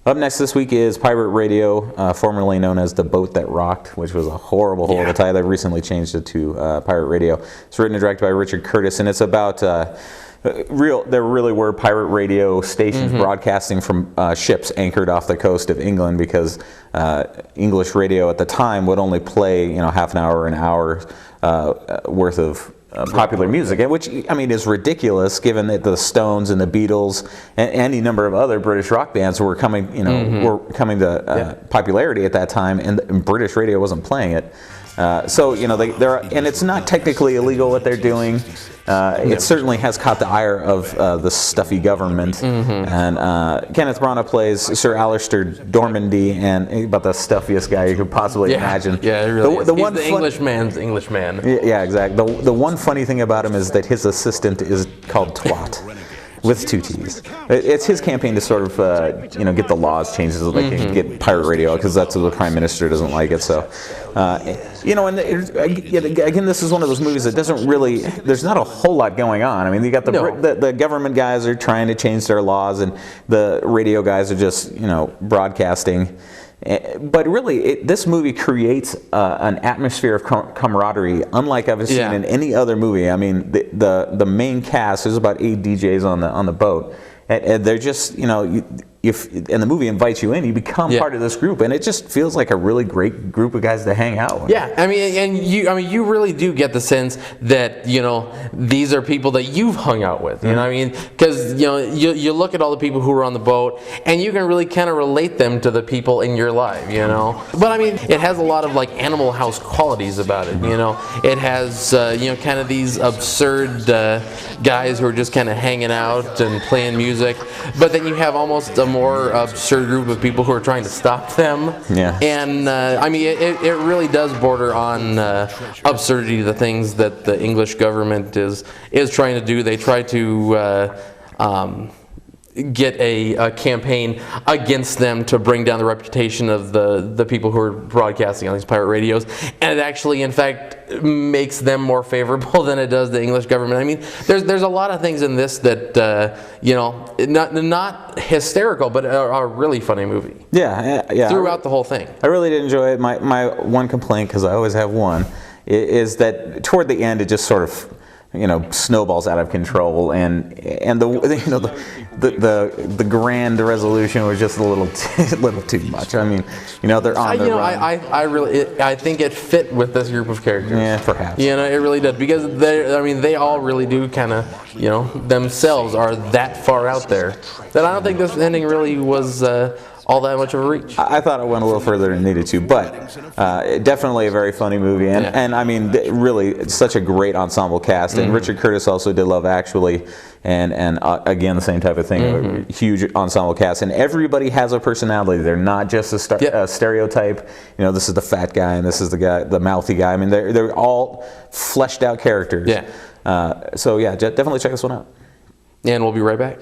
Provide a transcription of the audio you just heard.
Up next this week is Pirate Radio, formerly known as The Boat That Rocked, which was a horrible title. They've recently changed it to Pirate Radio. It's written and directed by Richard Curtis, and it's about there really were pirate radio stations broadcasting from ships anchored off the coast of England, because English radio at the time would only play half an hour or an hour worth of popular music, which I mean is ridiculous given that the Stones and the Beatles and any number of other British rock bands were coming to popularity at that time, and British radio wasn't playing it. So they're and it's not technically illegal what they're doing. It certainly has caught the ire of the stuffy government. And Kenneth Branagh plays Sir Alistair Dormandy, and about the stuffiest guy you could possibly imagine. Yeah, it really is. He's the Englishman's Englishman. Yeah, exactly. The one funny thing about him is that his assistant is called Twat, with 2 T's. It's his campaign to sort of, get the laws changed so they can get pirate radio, because that's what the Prime Minister doesn't like it. So, and again, this is one of those movies that doesn't really, there's not a whole lot going on. I mean, you got the government guys are trying to change their laws, and the radio guys are just, broadcasting. But really, this movie creates an atmosphere of camaraderie unlike I've seen in any other movie. I mean, the main cast, there's about 8 DJs on the boat, and they're just, and the movie invites you in, you become part of this group, and it just feels like a really great group of guys to hang out with. Yeah, I mean, you really do get the sense that these are people that you've hung out with. You know what I mean? Because you look at all the people who are on the boat, and you can really kind of relate them to the people in your life. But I mean, it has a lot of like Animal House qualities about it. It has kind of these absurd guys who are just kind of hanging out and playing music, but then you have almost a more absurd group of people who are trying to stop them. Yeah. And I mean, it really does border on absurdity, the things that the English government is trying to do. They try to get a campaign against them to bring down the reputation of the people who are broadcasting on these pirate radios, and it actually, in fact, makes them more favorable than it does the English government. I mean, there's a lot of things in this that not hysterical, but are a really funny movie. Yeah. Throughout the whole thing, I really did enjoy it. My one complaint, because I always have one, is that toward the end it just sort of snowballs out of control, and the grand resolution was just a little too much. I mean, they're on the run. I think it fit with this group of characters. Yeah, perhaps. It really did, because they all really do kind of themselves are that far out there that I don't think this ending really was all that much of a reach. I thought it went a little further than it needed to, but definitely a very funny movie, and I mean, really, it's such a great ensemble cast. And Richard Curtis also did Love Actually, and again, the same type of thing, a huge ensemble cast, and everybody has a personality. They're not just a stereotype. This is the fat guy, and this is the guy, the mouthy guy. I mean, they're all fleshed out characters. So yeah, definitely check this one out. And we'll be right back.